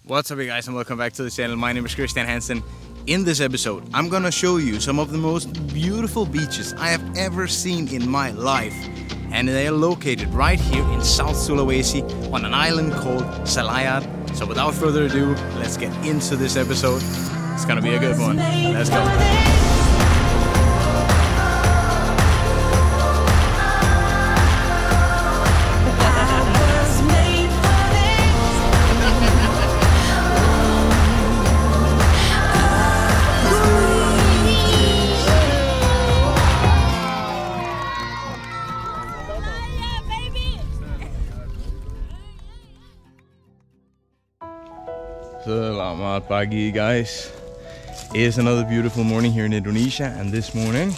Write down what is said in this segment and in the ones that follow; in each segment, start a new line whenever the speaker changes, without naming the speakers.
What's up you guys and welcome back to the channel. My name is Kristian Hansen. In this episode I'm gonna show you some of the most beautiful beaches I have ever seen in my life. And they are located right here in South Sulawesi on an island called Selayar. So without further ado, let's get into this episode. It's gonna be a good one. Let's go. Selamat pagi guys. It is another beautiful morning here in Indonesia, and this morning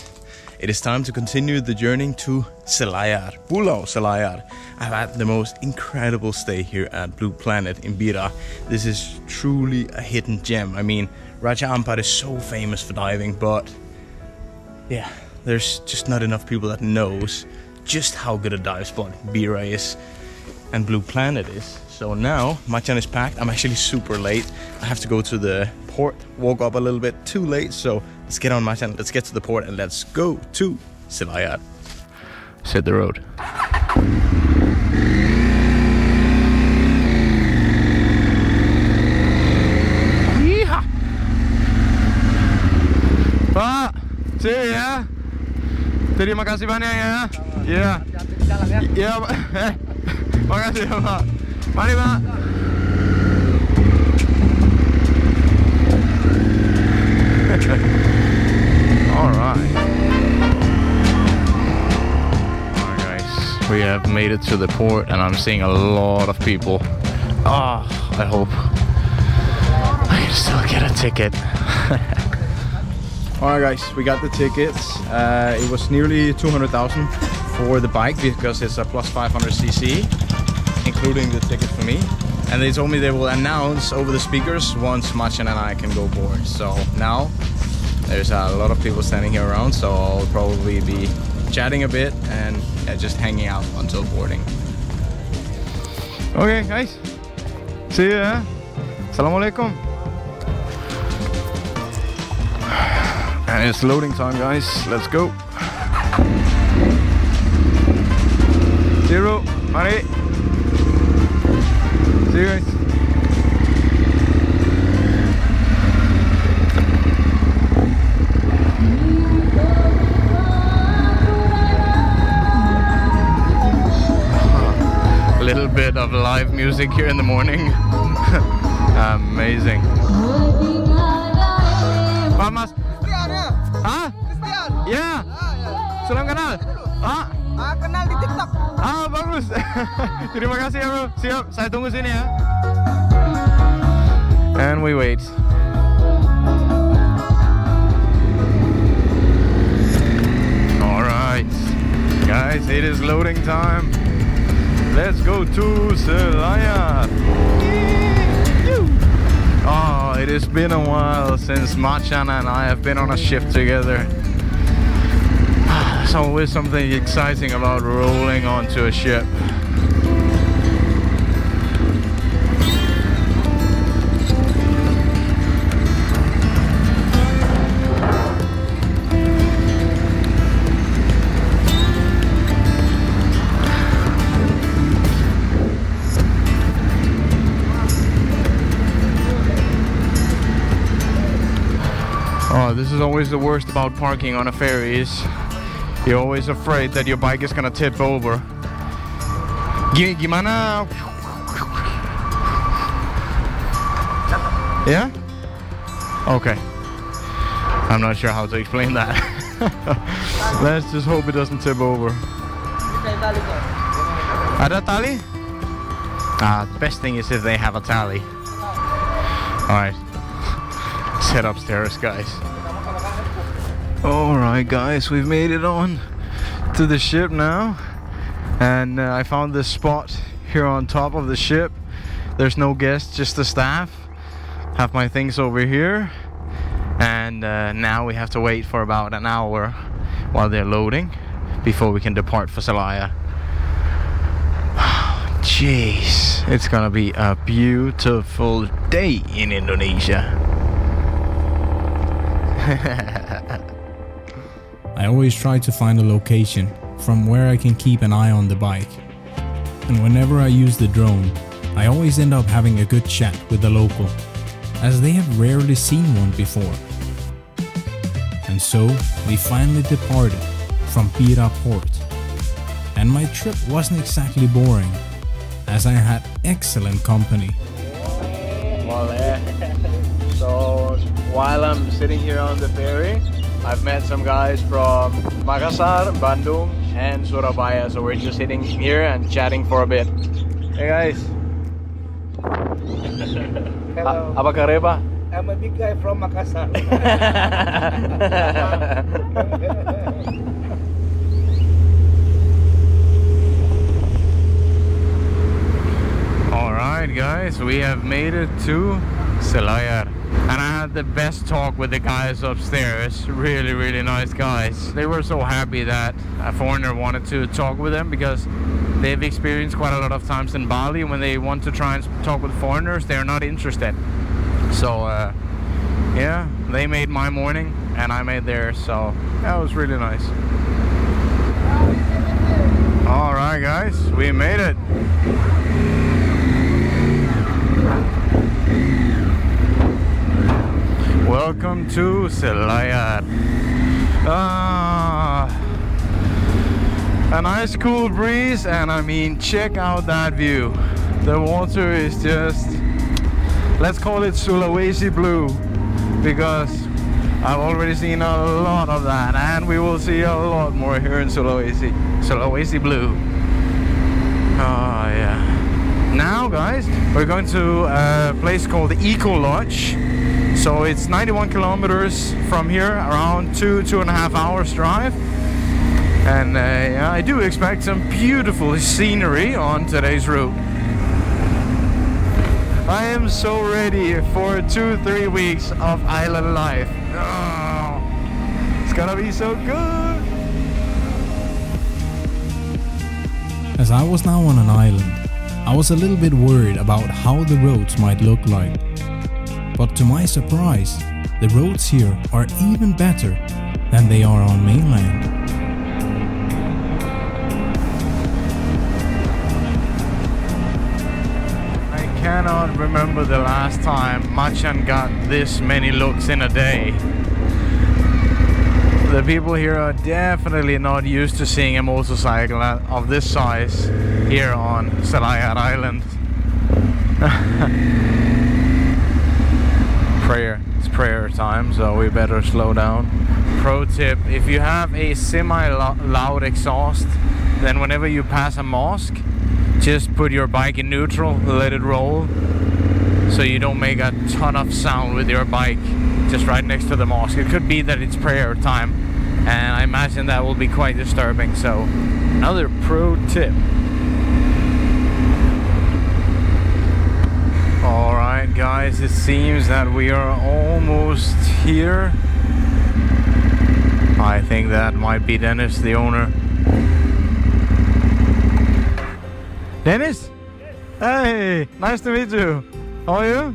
it is time to continue the journey to Selayar, Pulau Selayar. I've had the most incredible stay here at Blue Planet in Bira. This is truly a hidden gem. I mean, Raja Ampat is so famous for diving, but yeah, there's just not enough people that knows just how good a dive spot Bira is and Blue Planet is. So now Macan is packed. I'm actually super late. I have to go to the port. Woke up a little bit too late, so let's get on Macan. Let's get to the port and let's go to Selayar. Set the road. Yeehaw! Pak, see ya. Terima kasih banyak ya. Iya. Iya, Pak. Makasih ya, Pak. Mari, Pak. Alright, guys, we have made it to the port and I'm seeing a lot of people. I hope I can still get a ticket. Alright guys, we got the tickets. It was nearly 200,000 for the bike because it's a plus 500cc, including the ticket for me. And they told me they will announce over the speakers once Macan and I can go board. So now there's a lot of people standing here around, so I'll probably be chatting a bit and just hanging out until boarding. Okay guys, see ya. Assalamualaikum. And it's loading time guys, let's go. Zero, mari. See you guys. A little bit of live music here in the morning. Amazing. Pak Mas? Kristian ya? Hah? Kristian? Ya. Salam kenal? Ah? Kenal di TikTok. Bagus. Terima kasih ya bro. Siap, saya tunggu sini ya. And we wait. Alright, guys, it is loading time. Let's go to Selayar. Oh, it has been a while since Macan and I have been on a ship together. There's always something exciting about rolling onto a ship. Oh, this is always the worst about parking on a ferry is you're always afraid that your bike is gonna tip over. Gimana? Yeah? Okay. I'm not sure how to explain that. Let's just hope it doesn't tip over. Ada tali? The best thing is if they have a tali. Alright. Let's head upstairs, guys. Alright guys, we've made it on to the ship now, and I found this spot here on top of the ship. There's no guests, just the staff. Have my things over here, and now we have to wait for about an hour while they're loading before we can depart for Selayar. Jeez, it's gonna be a beautiful day in Indonesia.
I always try to find a location from where I can keep an eye on the bike. And whenever I use the drone, I always end up having a good chat with the local, as they have rarely seen one before. And so we finally departed from Bira port. And my trip wasn't exactly boring, as I had excellent company.
So while I'm sitting here on the ferry, I've met some guys from Makassar, Bandung and Surabaya, so we're just sitting here and chatting for a bit. Hey guys.
Hello.
Apa kareba?
I'm a big guy from Makassar.
Alright guys, we have made it to Selayar. And I had the best talk with the guys upstairs. Really nice guys. They were so happy that a foreigner wanted to talk with them, because they've experienced quite a lot of times in Bali when they want to try and talk with foreigners, they're not interested. So yeah, they made my morning and I made theirs, so that was really nice. Alright guys, we made it. Welcome to Selayar. A nice cool breeze, and I mean, check out that view. The water is just, let's call it Sulawesi blue, because I've already seen a lot of that, and we will see a lot more here in Sulawesi. Sulawesi blue. Oh yeah. Now guys, we're going to a place called the Eco Lodge. So it's 91 kilometers from here, around 2.5 hours drive. And yeah, I do expect some beautiful scenery on today's route. I am so ready for 2-3 weeks of island life. Oh, it's gonna be so good.
As I was now on an island, I was a little bit worried about how the roads might look like. But to my surprise, the roads here are even better than they are on mainland.
I cannot remember the last time Macan got this many looks in a day. The people here are definitely not used to seeing a motorcycle of this size here on Selayar Island. It's prayer time, so we better slow down. Pro tip, if you have a semi-loud exhaust, then whenever you pass a mosque, just put your bike in neutral, let it roll, so you don't make a ton of sound with your bike just right next to the mosque. It could be that it's prayer time, and I imagine that will be quite disturbing, so another pro tip. Alright guys, it seems that we are almost here. I think that might be Dennis, the owner. Dennis? Hey, nice to meet you. How are you?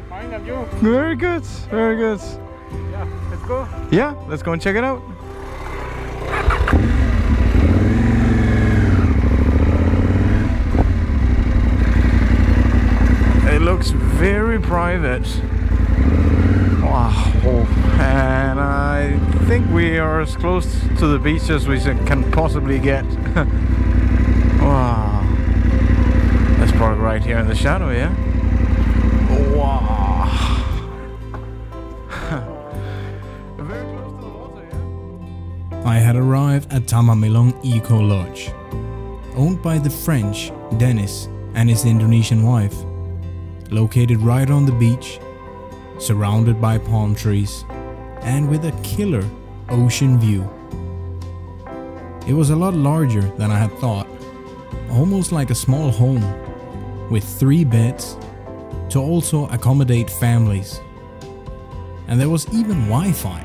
Fine, and you?
Very good, very good.
Yeah, let's go.
Yeah, let's go and check it out. It looks very private. Wow. And I think we are as close to the beach as we can possibly get. Wow. Let's park right here in the shadow, yeah? Wow. Very close to the water, yeah?
I had arrived at Tamamelong Eco Lodge, owned by the French Dennis and his Indonesian wife, located right on the beach, surrounded by palm trees, and with a killer ocean view. It was a lot larger than I had thought, almost like a small home, with 3 beds to also accommodate families. And there was even Wi-Fi.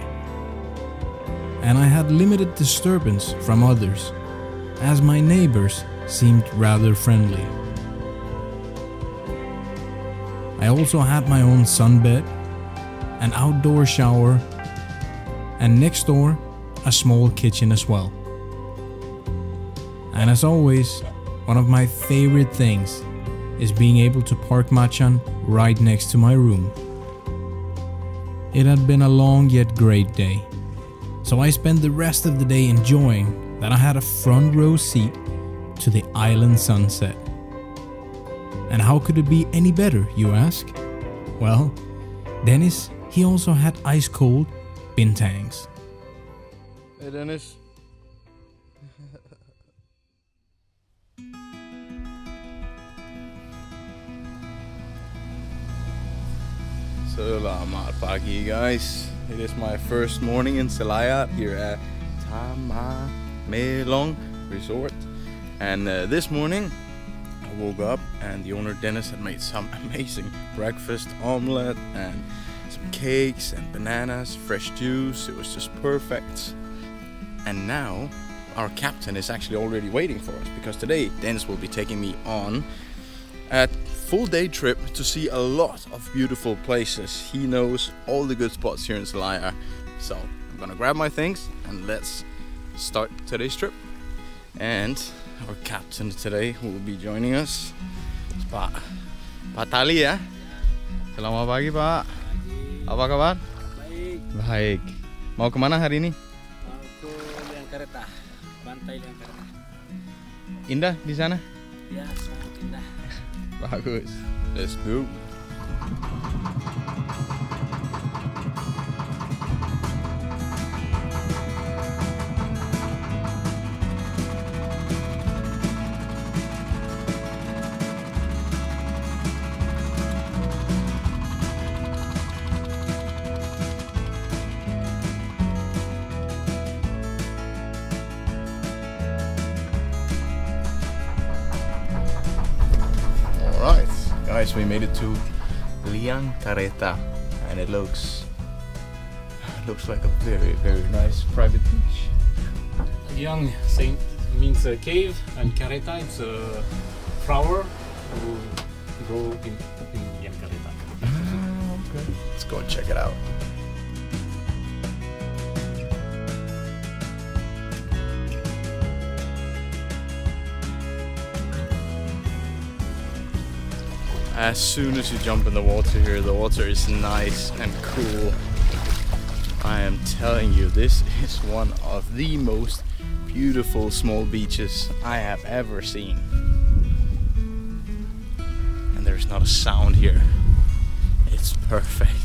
And I had limited disturbance from others, as my neighbors seemed rather friendly. I also had my own sunbed, an outdoor shower, and next door, a small kitchen as well. And as always, one of my favorite things is being able to park Macan right next to my room. It had been a long yet great day, so I spent the rest of the day enjoying that I had a front row seat to the island sunset. And how could it be any better, you ask? Well, Dennis, he also had ice cold bintangs.
Hey Dennis. Selamat pagi guys. It is my first morning in Selayar here at Tamamelong Resort. And this morning I woke up and the owner Dennis had made some amazing breakfast, omelette and some cakes and bananas, fresh juice. It was just perfect. And now our captain is actually already waiting for us, because today Dennis will be taking me on a full day trip to see a lot of beautiful places. He knows all the good spots here in Selayar. So I'm gonna grab my things and let's start today's trip. And our captain today will be joining us, Pak Tali ya. Selamat pagi Pak. Apa kabar?
Baik.
Baik. Mau kemana hari ini?
Mau ke Liang Kareta, Pantai Liang Kareta.
Indah di sana?
Ya, sangat indah.
Bagus. Let's go. Guys, we made it to Liang Tarrusu and it looks like a very nice private beach.
Liang Saint means a cave, and Kareta it's a flower who grow in Liang Kareta.
Okay. Let's go and check it out. As soon as you jump in the water here, the water is nice and cool. I am telling you, this is one of the most beautiful small beaches I have ever seen. And there's not a sound here. It's perfect.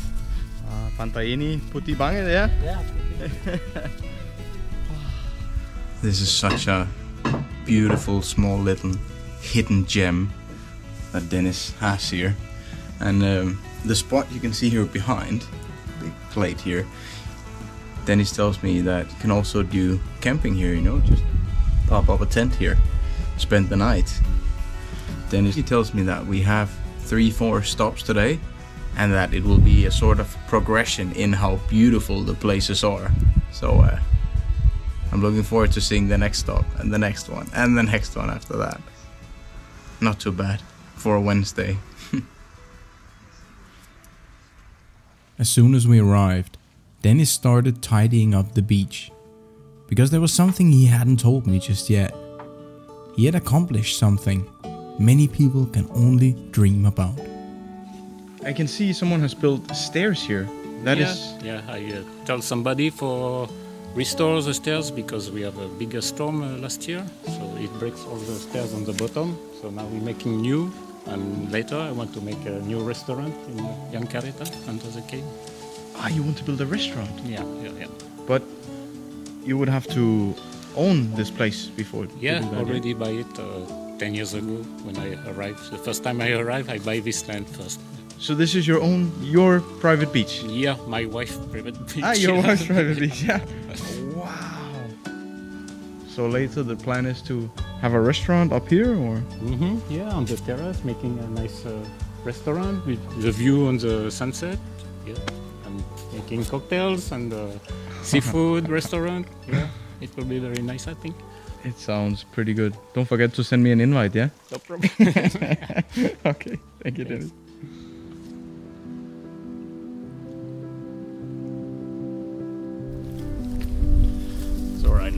Pantai ini putih banget ya?
Ya,
This is such a beautiful small little hidden gem that Dennis has here. And the spot you can see here behind, big plate here, Dennis tells me that you can also do camping here, you know, just pop up a tent here, spend the night. Dennis, he tells me that we have 3-4 stops today and that it will be a sort of progression in how beautiful the places are. So I'm looking forward to seeing the next stop and the next one and the next one after that. Not too bad for a Wednesday.
As soon as we arrived, Dennis started tidying up the beach, because there was something he hadn't told me just yet. He had accomplished something many people can only dream about.
I can see someone has built stairs here. That is.
Yeah, I tell somebody for restore the stairs because we have a bigger storm last year, so it breaks all the stairs on the bottom. So now we're making new, and later I want to make a new restaurant in Liang Kareta under the cave.
Ah, you want to build a restaurant?
Yeah.
But you would have to own this place before.
Yeah,
to do that,
already buy it 10 years ago when I arrived. The first time I arrived, I buy this land first.
So this is your private beach?
Yeah, my wife's private beach.
Ah, your wife's private beach, yeah. Wow. So later the plan is to have a restaurant up here, or?
Yeah, on the terrace, making a nice restaurant with the view on the sunset. Yeah, and making cocktails and seafood restaurant. Yeah, it will be very nice, I think.
It sounds pretty good. Don't forget to send me an invite, yeah?
No problem.
Okay, thank you, Dennis.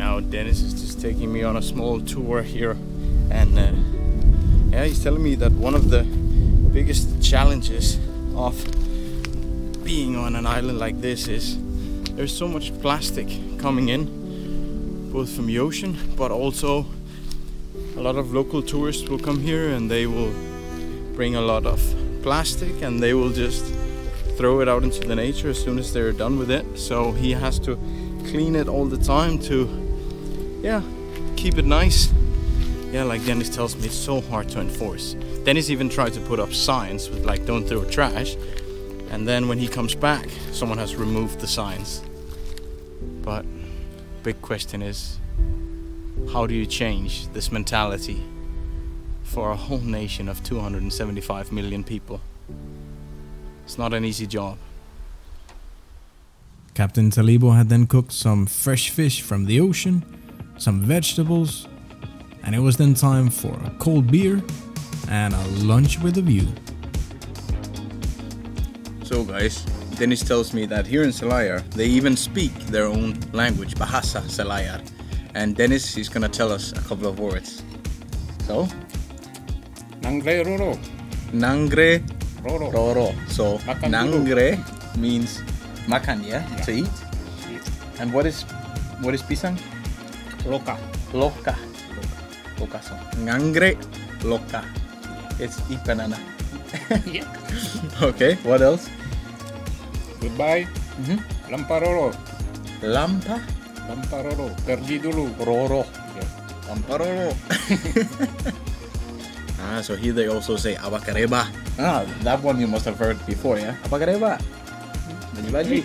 now Dennis is just taking me on a small tour here, and yeah, he's telling me that one of the biggest challenges of being on an island like this is there's so much plastic coming in, both from the ocean, but also a lot of local tourists will come here and they will bring a lot of plastic and they will just throw it out into the nature as soon as they're done with it. So he has to clean it all the time to, yeah, keep it nice. Yeah, like Dennis tells me, it's so hard to enforce. Dennis even tried to put up signs with like, don't throw trash. And then when he comes back, someone has removed the signs. But big question is, how do you change this mentality for a whole nation of 275 million people? It's not an easy job.
Captain Talibo had then cooked some fresh fish from the ocean, some vegetables, and it was then time for a cold beer and a lunch with a view.
So guys, Dennis tells me that here in Selayar, they even speak their own language, Bahasa Selayar. And Dennis, he's gonna tell us a couple of words. So?
Nangre roro.
Nangre
Roro.
roro. So,
Makan
nangre means makan, yeah? To eat. And what is pisang?
Loka.
Loka. Loka. So, nangre loka. It's eat banana.
Yeah.
Okay, what else?
Goodbye. Lamparoro.
Lampa
Lamparoro. Pergi dulu.
roro.
Yeah.
Lampa roro. Ah, so here they also say abakareba. Ah, that one you must have heard before, yeah? Abakareba. Bagi-bagi.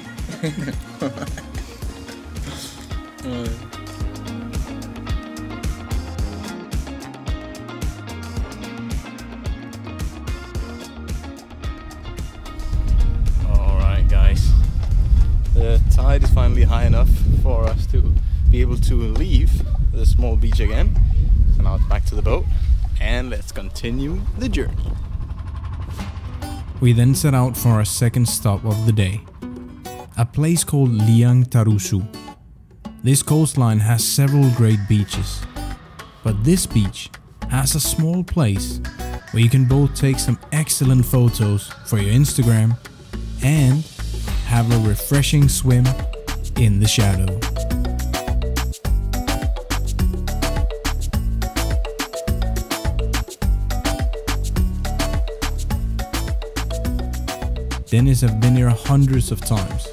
Alright guys, the tide is finally high enough for us to be able to leave the small beach again. So now it's back to the boat and let's continue the journey.
We then set out for our second stop of the day, a place called Liang Tarrusu. This coastline has several great beaches, but this beach has a small place where you can both take some excellent photos for your Instagram and have a refreshing swim in the shadow. Dennis have been here hundreds of times,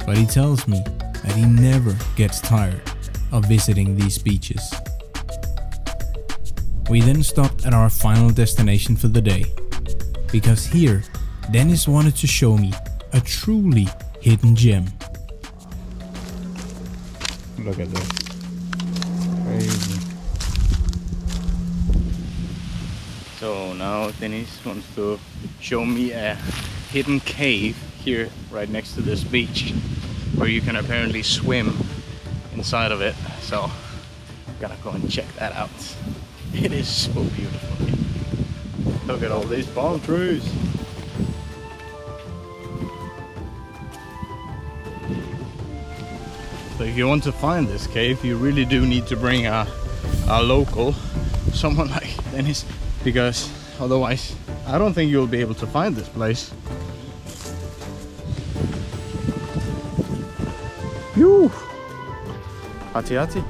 but he tells me that he never gets tired of visiting these beaches. We then stopped at our final destination for the day, because here Dennis wanted to show me a truly hidden gem.
Look at this. Crazy. So now Dennis wants to show me a hidden cave here right next to this beach where you can apparently swim inside of it. So I'm gonna go and check that out. It is so beautiful. Look at all these palm trees. So if you want to find this cave, you really do need to bring a local, someone like Dennis, because otherwise I don't think you'll be able to find this place. Yoo! Hati-hati.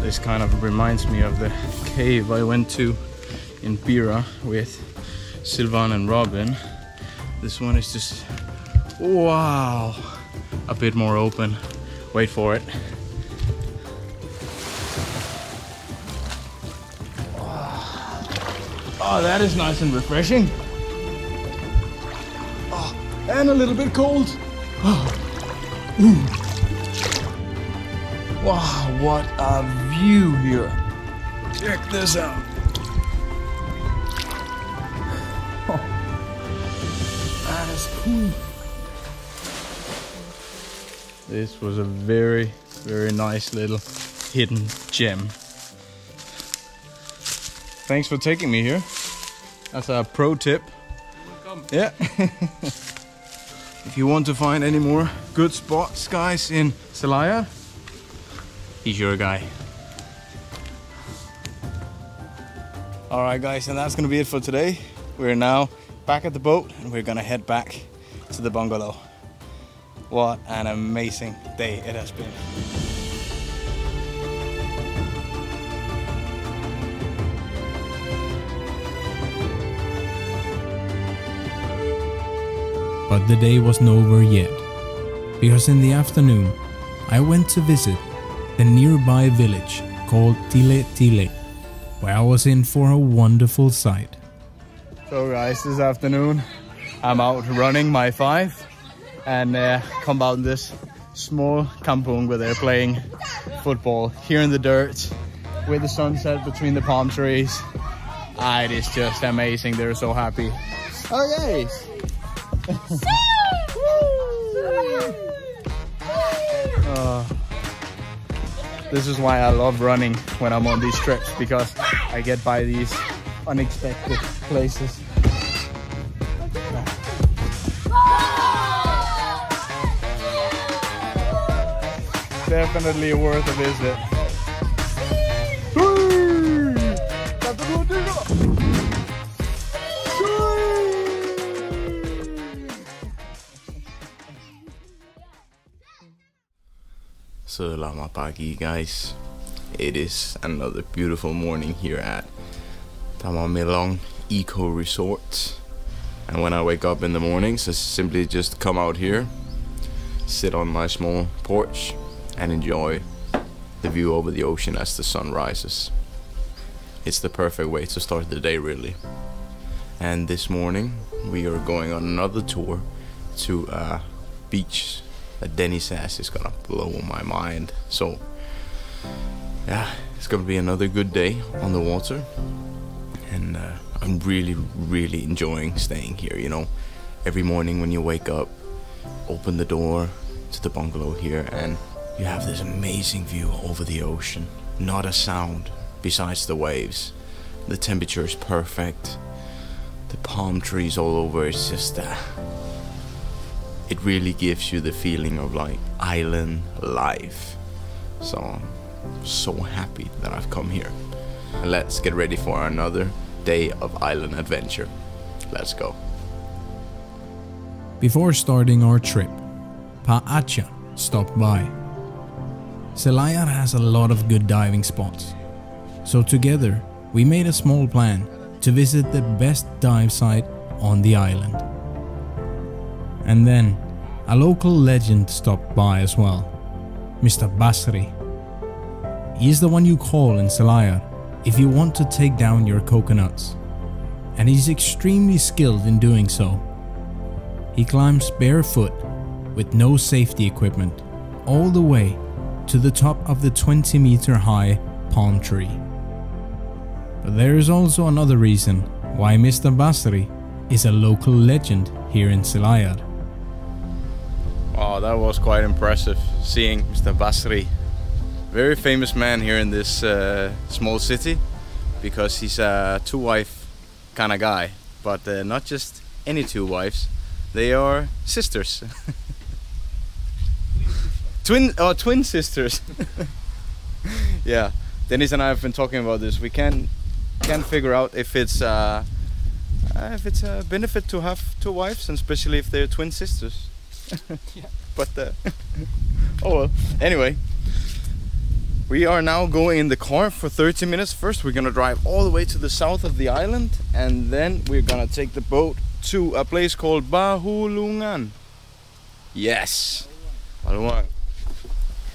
This kind of reminds me of the cave I went to in Bira with Sylvan and Robin. This one is just, wow, a bit more open. Wait for it. Oh, that is nice and refreshing. Oh, and a little bit cold. Oh. Wow, what a view here. Check this out. Oh, that is cool. This was a very, very nice little hidden gem. Thanks for taking me here. That's a pro tip.
Welcome.
Yeah. if you want to find any more good spots, guys, in Selayar, he's your guy. Alright guys, and that's gonna be it for today. We're now back at the boat and we're gonna head back to the bungalow. What an amazing day it has been.
But the day wasn't over yet, because in the afternoon I went to visit the nearby village called Tile Tile, where I was in for a wonderful sight.
So guys, this afternoon I'm out running my 5 and come out in this small kampung where they're playing football here in the dirt with the sunset between the palm trees. It is just amazing. They're so happy. Oh yes! This is why I love running when I'm on these trips, because I get by these unexpected places. Definitely worth a visit. Selamat pagi guys. It is another beautiful morning here at Tamamelong Eco Resort. And when I wake up in the mornings, I simply just come out here, sit on my small porch and enjoy the view over the ocean as the sun rises. It's the perfect way to start the day, really. And this morning we are going on another tour to a beach that Denny says is gonna blow my mind. So yeah, it's gonna be another good day on the water, and I'm really enjoying staying here. You know, every morning when you wake up, open the door to the bungalow here and you have this amazing view over the ocean. Not a sound besides the waves. The temperature is perfect. The palm trees all over. It's just it really gives you the feeling of like island life. So I'm so happy that I've come here. And let's get ready for another day of island adventure. Let's go.
Before starting our trip, Pa Acha stopped by. Selayar has a lot of good diving spots, so together we made a small plan to visit the best dive site on the island. And then a local legend stopped by as well, Mr. Basri. He is the one you call in Selayar if you want to take down your coconuts, and he's extremely skilled in doing so. He climbs barefoot with no safety equipment all the way to the top of the 20-meter high palm tree. But there is also another reason why Mr. Basri is a local legend here in Selayar.
Oh, that was quite impressive seeing Mr. Basri. Very famous man here in this small city, because he's a 2-wife kind of guy, but not just any 2 wives. They are sisters. Twin sisters. Yeah, Dennis and I have been talking about this. We can't figure out if it's a benefit to have 2 wives, and especially if they're twin sisters.
Yeah.
But oh well. Anyway, we are now going in the car for 30 minutes. First we're gonna drive all the way to the south of the island, and then we're gonna take the boat to a place called Bahuluang. Yes, Bahuluang.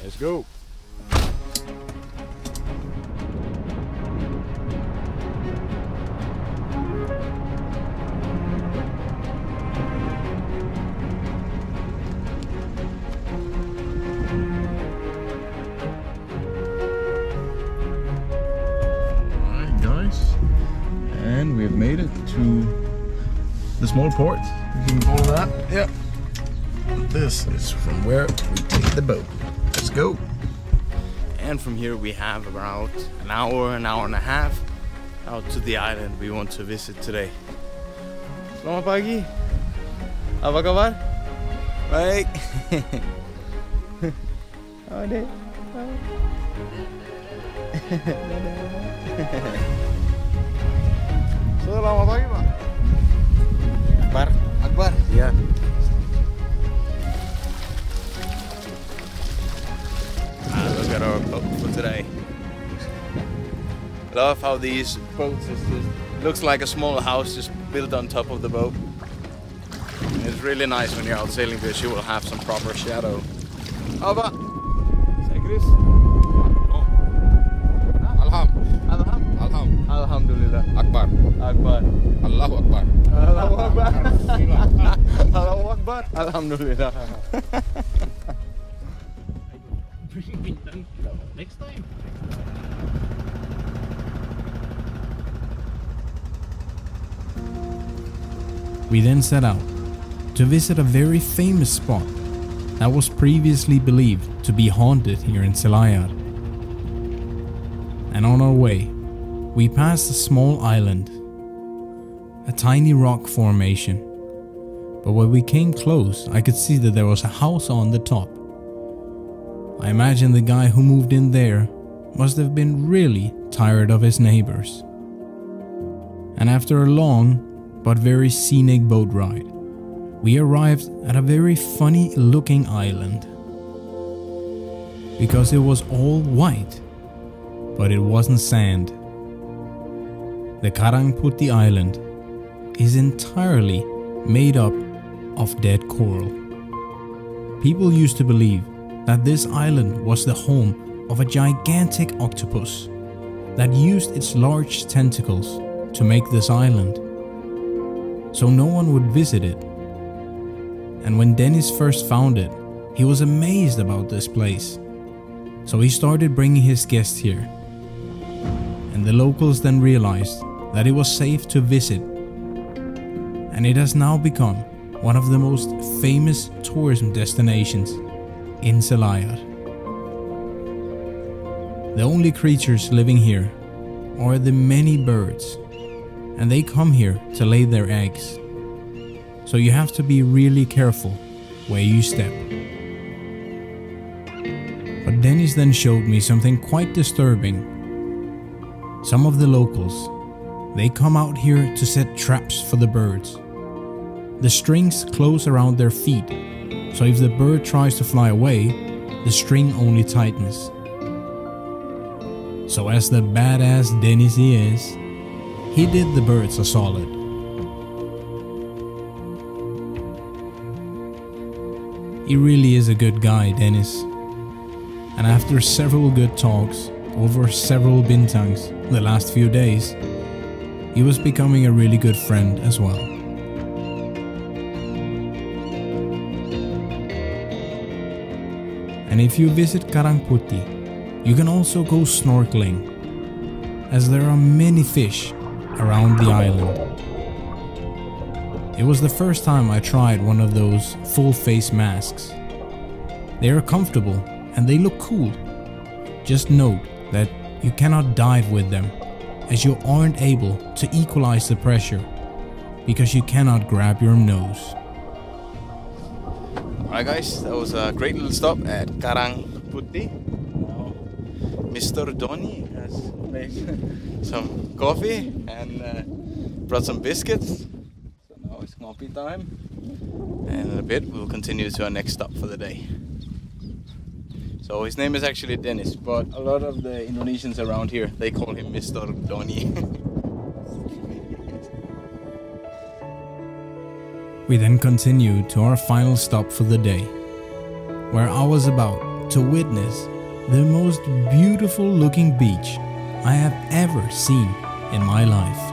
Let's go. Alright guys, and we've made it to the small port, if you can call that. Yeah. This is from where we take the boat. Let's go. And from here we have about an hour and a half out to the island we want to visit today. Selamat pagi. Apa kabar? Baik. Oh, deh. Selamat pagi, Pak.
Akbar.
Akbar.
Iya.
Look at our boat for today. Love how these boats looks like a small house just built on top of the boat. It's really nice when you're out sailing because you will have some proper shadow. Apa? Say Chris.
Oh.
Alhamdulillah.
Akbar.
Akbar.
Allahu Akbar.
Allahu Akbar. Allahu Akbar. Alhamdulillah.
Next time.
We then set out to visit a very famous spot that was previously believed to be haunted here in Selayar. And on our way, we passed a small island, a tiny rock formation, but when we came close I could see that there was a house on the top. I imagine the guy who moved in there must have been really tired of his neighbors. And after a long but very scenic boat ride, we arrived at a very funny looking island. Because it was all white, but it wasn't sand. The Karang Island is entirely made up of dead coral. People used to believe that this island was the home of a gigantic octopus that used its large tentacles to make this island, so no one would visit it. And when Dennis first found it, he was amazed about this place, so he started bringing his guests here. And the locals then realized that it was safe to visit, and it has now become one of the most famous tourism destinations in Selayar. The only creatures living here are the many birds, and they come here to lay their eggs. So you have to be really careful where you step. But Dennis then showed me something quite disturbing. Some of the locals, they come out here to set traps for the birds. The strings close around their feet, so if the bird tries to fly away, the string only tightens. So as the badass Dennis he is, he did the birds a solid. He really is a good guy, Dennis. And after several good talks over several bintangs the last few days, he was becoming a really good friend as well. And if you visit Karang, you can also go snorkeling, as there are many fish around the island. It was the first time I tried one of those full face masks. They are comfortable and they look cool. Just note that you cannot dive with them, as you aren't able to equalize the pressure because you cannot grab your nose.
Alright guys, that was a great little stop at Karang. Mr. Donny has made some coffee and brought some biscuits. So now it's coffee time, and in a bit we'll continue to our next stop for the day. So his name is actually Dennis, but a lot of the Indonesians around here, they call him Mr. Donny.
We then continued to our final stop for the day, where I was about to witness the most beautiful looking beach I have ever seen in my life.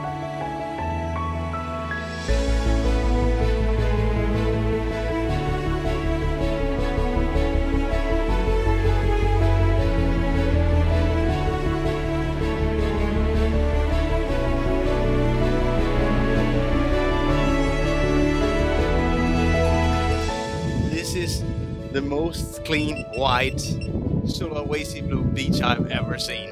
This is the most clean, white, Sulawesi blue beach I've ever seen.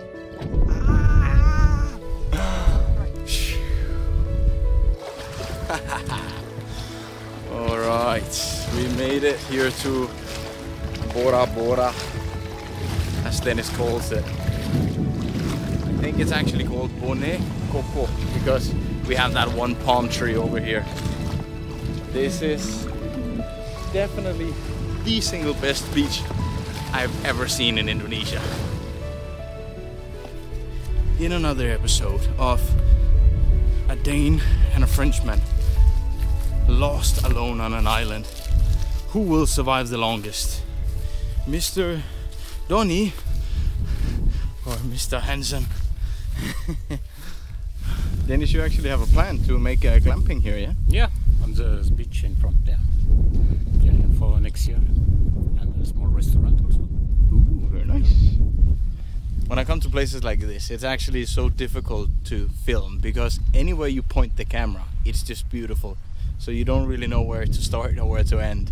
Alright. Alright, we made it here to Bora Bora, as Dennis calls it. I think it's actually called Bone Coco because we have that one palm tree over here. This is definitely the single best beach I've ever seen in Indonesia. In another episode of a Dane and a Frenchman lost alone on an island. Who will survive the longest? Mr. Donny or Mr. Hansen? Dennis, you actually have a plan to make a glamping here, yeah?
Yeah, on the beach in front there. Yeah, for next year. And a small restaurant also.
Ooh, very nice. When I come to places like this, it's actually so difficult to film because anywhere you point the camera, it's just beautiful. So you don't really know where to start or where to end.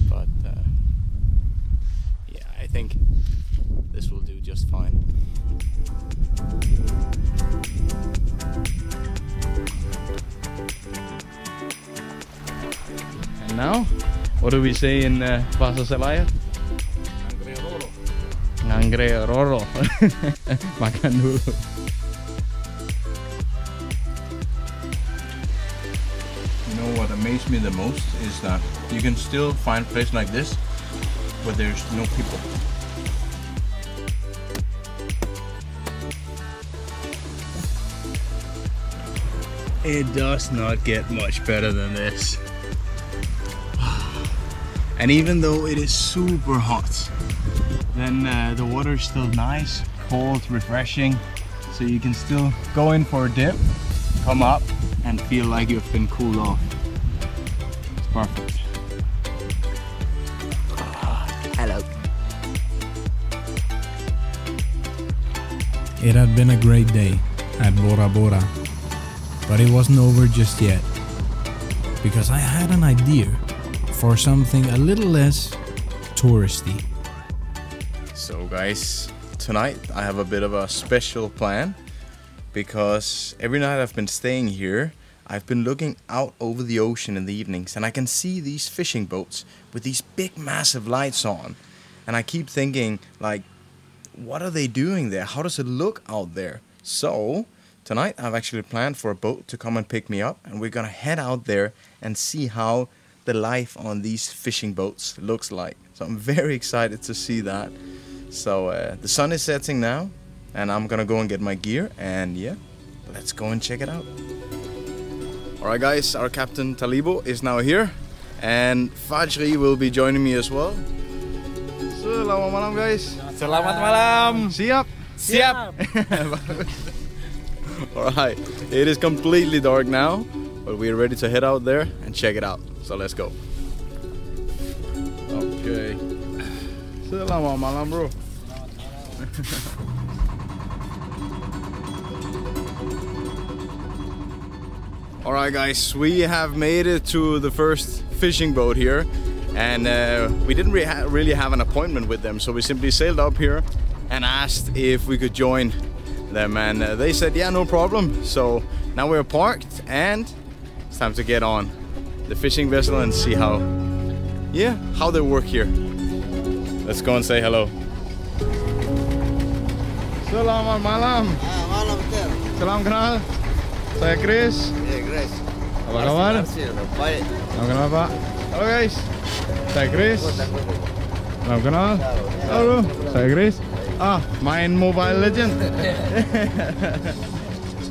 But yeah, I think this will do just fine. And now, what do we say in Bahasa Selayar? Ngangre roro. Makan dulu. You know what amazed me the most is that you can still find a place like this where there's no people. It does not get much better than this. And even though it is super hot, then the water is still nice, cold, refreshing. So you can still go in for a dip, come up and feel like you've been cooled off. It's perfect. Hello.
It had been a great day at Bora Bora, but it wasn't over just yet, because I had an idea for something a little less touristy.
So guys, tonight I have a bit of a special plan, because every night I've been staying here, I've been looking out over the ocean in the evenings and I can see these fishing boats with these big massive lights on, and I keep thinking, like, what are they doing there? How does it look out there? So tonight I've actually planned for a boat to come and pick me up, and we're gonna head out there and see how the life on these fishing boats looks like. So I'm very excited to see that. So the sun is setting now and I'm gonna go and get my gear, and yeah, let's go and check it out. Alright guys, our captain Talibo is now here and Fajri will be joining me as well. Selamat malam guys.
Selamat malam.
Siap?
Siap.
Alright, it is completely dark now, but we're ready to head out there and check it out. So let's go. Okay. Selamat malam bro. Alright guys, we have made it to the first fishing boat here, and we didn't really have an appointment with them, so we simply sailed up here and asked if we could join them, and they said yeah, no problem. So now we're parked and it's time to get on the fishing vessel and see how they work here. Let's go and say hello. Selamat malam.
Malam betul.
Salam kenal. Saya Chris.
Chris.
Apa kabar?
Baik.
Salam kenal Pak. Halo guys. Saya Chris. Salam kenal. Halo. Saya Chris. Main Mobile Legend.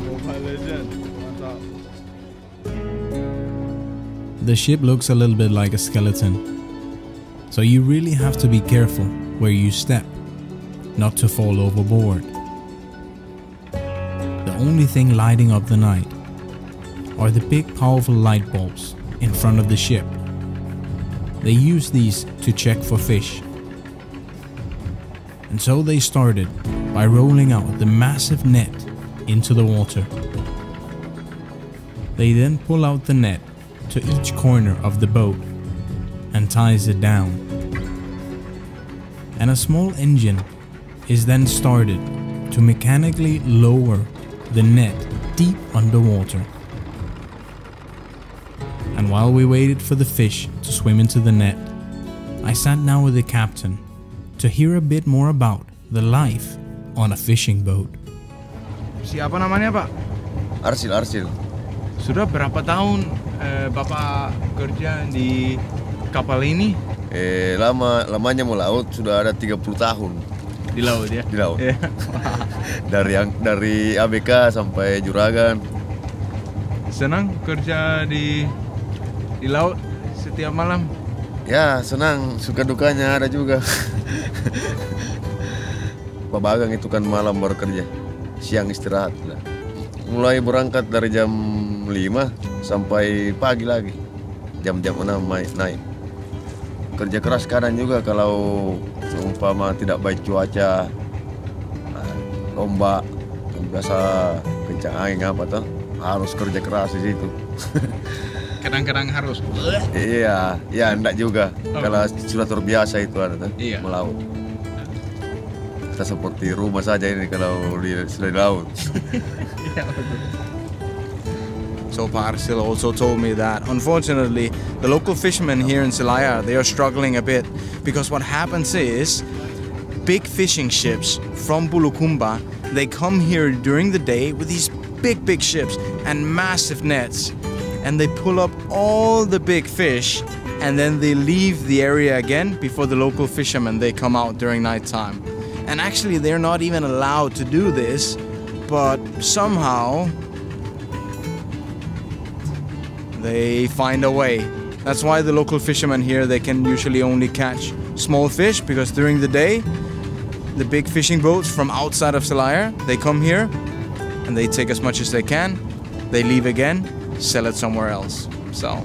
Mobile Legend. Mantap.
The ship looks a little bit like a skeleton, so you really have to be careful where you step, not to fall overboard. The only thing lighting up the night are the big powerful light bulbs in front of the ship. They use these to check for fish. And so they started by rolling out the massive net into the water. They then pull out the net to each corner of the boat and ties it down. And a small engine is then started to mechanically lower the net deep underwater. And And while we waited for the fish to swim into the net, I sat down with the captain to hear a bit more about the life on a fishing boat.
Siapa namanya, Pak?
Arsil.
Sudah berapa tahun Bapak kerja di kapal ini?
Lamanya mau laut sudah ada 30 tahun.
Di laut ya?
Di laut.
Yeah.
Dari ABK sampai juragan.
Senang kerja di laut setiap malam?
Ya senang, suka dukanya ada juga. Babagang itu kan malam baru kerja, siang istirahat. Mulai berangkat dari jam 5 sampai pagi lagi, jam-jam 6 naik. Kerja keras kadang juga kalau umpama tidak baik cuaca, ombak, biasa kencang angin apa tuh, harus kerja keras di situ.
Kadang-kadang harus.
Iya, ya enggak juga. Kalau sudah terbiasa itu ada tuh, melaut. Kita seperti rumah saja ini kalau sudah di laut.
So Pak Arsil also told me that unfortunately the local fishermen here in Selayar, they are struggling a bit because what happens is big fishing ships from Bulukumba, they come here during the day with these big ships and massive nets, and they pull up all the big fish and then they leave the area again before the local fishermen, they come out during night time. And actually they're not even allowed to do this, but somehow they find a way. That's why the local fishermen here, they can usually only catch small fish, because during the day the big fishing boats from outside of Selayar, they come here and they take as much as they can, they leave again, sell it somewhere else. So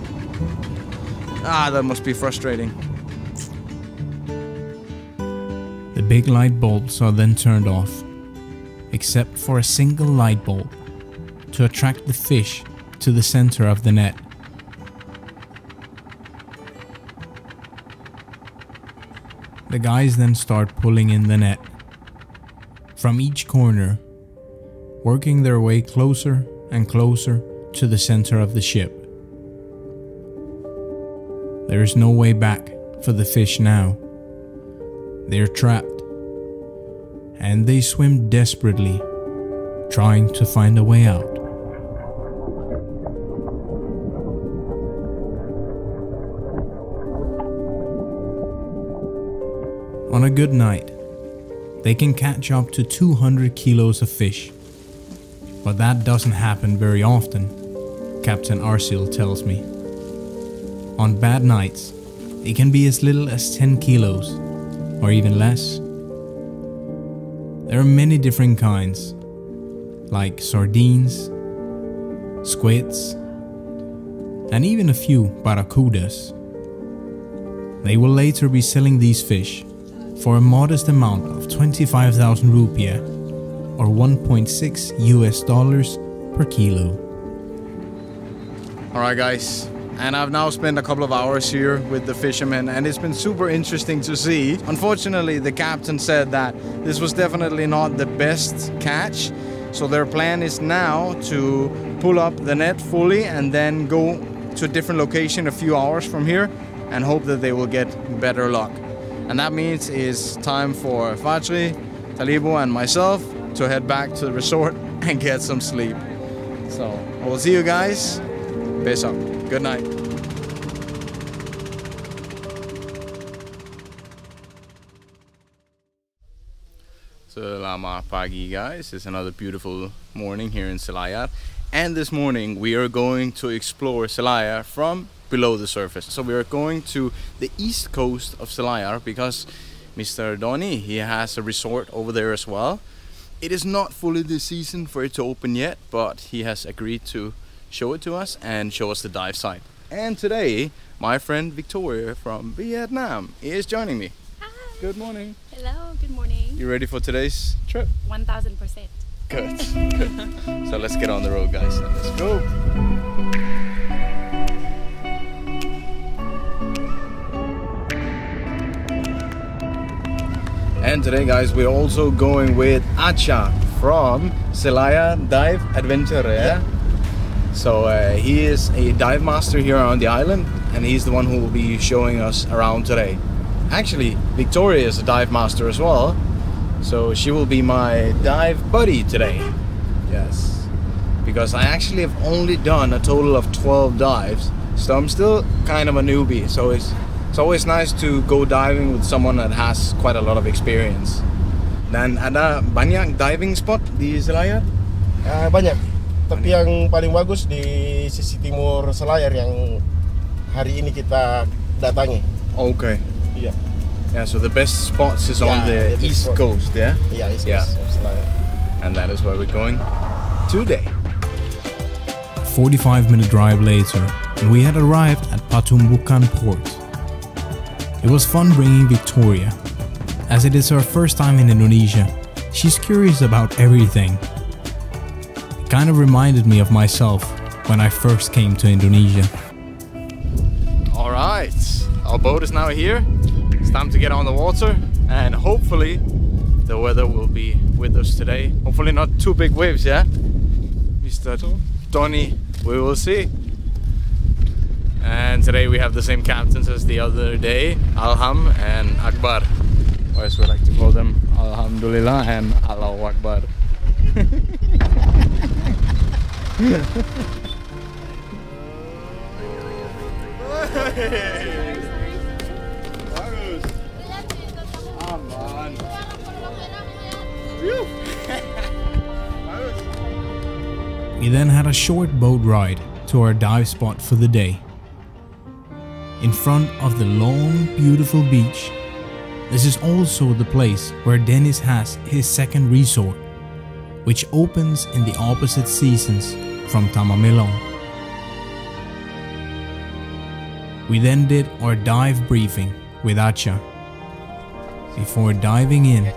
that must be frustrating.
The big light bulbs are then turned off, except for a single light bulb to attract the fish to the center of the net. The guys then start pulling in the net from each corner, working their way closer and closer to the center of the ship. There is no way back for the fish now. They're trapped, and they swim desperately, trying to find a way out. On a good night, they can catch up to 200 kilos of fish. But that doesn't happen very often, Captain Arsil tells me. On bad nights, it can be as little as 10 kilos, or even less. There are many different kinds, like sardines, squids, and even a few barracudas. They will later be selling these fish for a modest amount of 25,000 rupiah, or $1.6 per kilo.
Alright guys, and I've now spent a couple of hours here with the fishermen, and it's been super interesting to see. Unfortunately, the captain said that this was definitely not the best catch, so their plan is now to pull up the net fully and then go to a different location a few hours from here and hope that they will get better luck. And that means it's time for Fajri, Talibu and myself to head back to the resort and get some sleep. So I will see you guys. Peace out. Good night. Selamat pagi guys. It's another beautiful morning here in Selayar. And this morning we are going to explore Selayar from below the surface. So we are going to the east coast of Selayar because Mr. Donny, he has a resort over there as well. It is not fully the season for it to open yet, but he has agreed to show it to us and show us the dive site. And today, my friend Victoria from Vietnam is joining me.
Hi.
Good morning.
Hello, good morning.
You ready for today's trip?
1000%.
Good. Good. So let's get on the road, guys. Let's go. And today, guys, we're also going with Acha from Selayar Dive Adventure. Yeah? So he is a dive master here on the island, and he's the one who will be showing us around today. Actually, Victoria is a dive master as well, so she will be my dive buddy today. Yes, because I actually have only done a total of 12 dives, so I'm still kind of a newbie. So it's always nice to go diving with someone that has quite a lot of experience. Dan ada banyak diving spot di Selayar?
Banyak, tapi yang paling bagus di sisi timur Selayar yang hari ini kita datangi.
Okay.
Iya.
Yeah, so the best spots is on the east coast, yeah?
Yeah, east coast of Selayar.
And that is where we're going today.
45-minute drive later, and we had arrived at Patumbukan port. It was fun bringing Victoria. As it is her first time in Indonesia, she's curious about everything. It kind of reminded me of myself when I first came to Indonesia.
Alright, our boat is now here. It's time to get on the water, and hopefully the weather will be with us today. Hopefully not too big waves, yeah? Mr. Tony, we will see. And today we have the same captains as the other day, Alham and Akbar. Or as we like to call them, Alhamdulillah and Allahu Akbar.
We then had a short boat ride to our dive spot for the day. In front of the long, beautiful beach, this is also the place where Dennis has his second resort, which opens in the opposite seasons from Tamamelong. We then did our dive briefing with Acha before diving in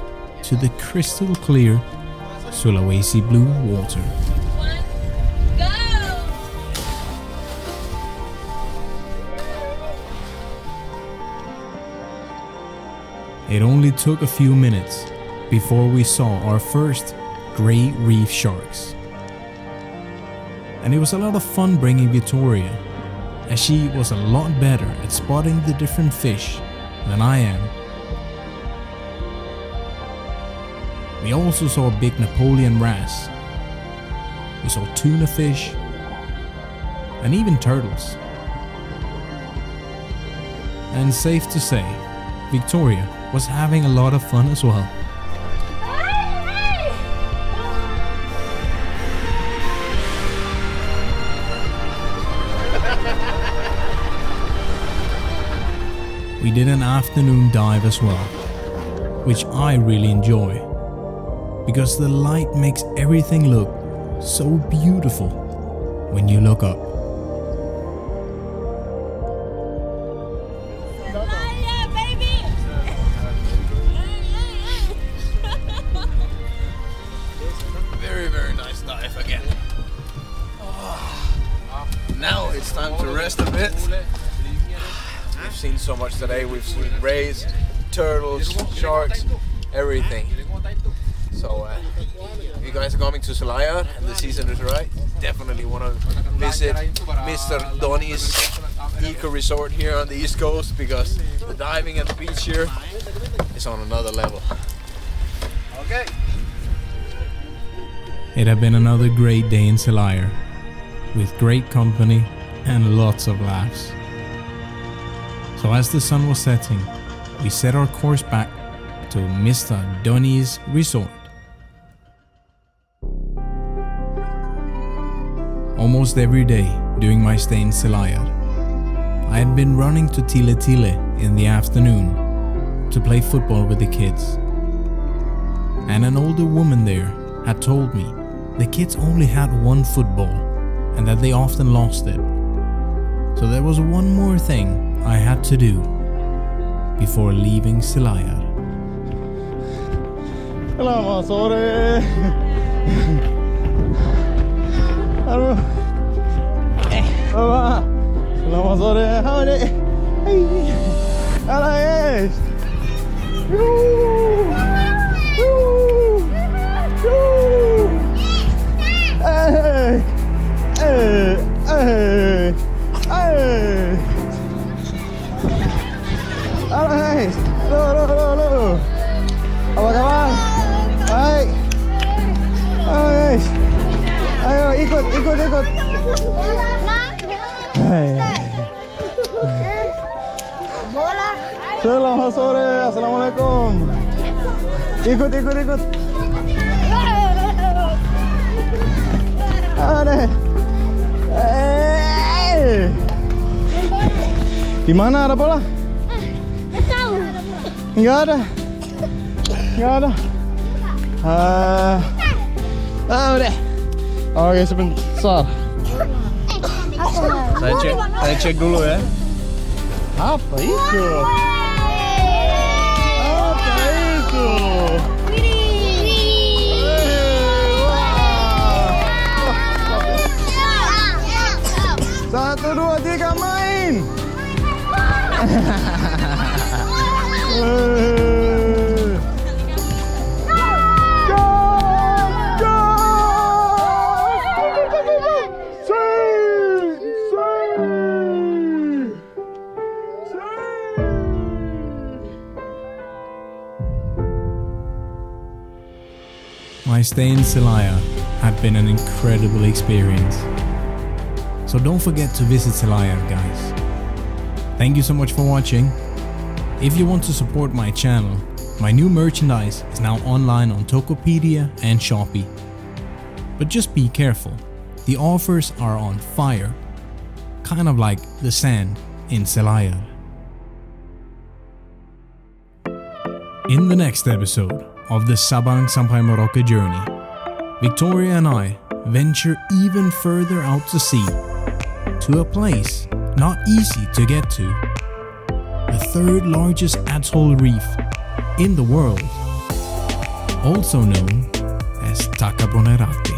to the crystal clear Sulawesi blue water. It only took a few minutes before we saw our first grey reef sharks. And it was a lot of fun bringing Victoria, as she was a lot better at spotting the different fish than I am. We also saw a big Napoleon wrasse. We saw tuna fish and even turtles. And safe to say, Victoria was having a lot of fun as well. We did an afternoon dive as well, which I really enjoy, because the light makes everything look so beautiful when you look up.
Very nice dive again. Now it's time to rest a bit. We've seen so much today. We've seen rays, turtles, sharks, everything. So if you guys are coming to Selayar and the season is right, definitely want to visit Mr. Donnie's Eco Resort here on the East Coast, because the diving at the beach here is on another level. Okay.
It had been another great day in Selayar, with great company and lots of laughs. So as the sun was setting, we set our course back to Mr. Donnie's resort. Almost every day during my stay in Selayar, I had been running to Tile Tile in the afternoon to play football with the kids. And an older woman there had told me the kids only had one football and that they often lost it. So there was one more thing I had to do before leaving Selayar.
Selamat sore. Halo. Bapak. Selamat sore. Halo, Dek. Halo, guys. Hey.
ikut. Selamat sore, assalamualaikum. Ikut. Ada. Di mana ada bola? Nggak ada. Udah. Oke, sebentar. Saya cek dulu ya. Apa itu? Satu, dua, tiga, main!
My stay in Selayar had been an incredible experience. So don't forget to visit Selayar, guys. Thank you so much for watching. If you want to support my channel, my new merchandise is now online on Tokopedia and Shopee. But just be careful, the offers are on fire, kind of like the sand in Selayar. In the next episode of the Sabang sampai Merauke journey, Victoria and I venture even further out to sea, to a place not easy to get to, the third largest atoll reef in the world, also known as Takabonerate.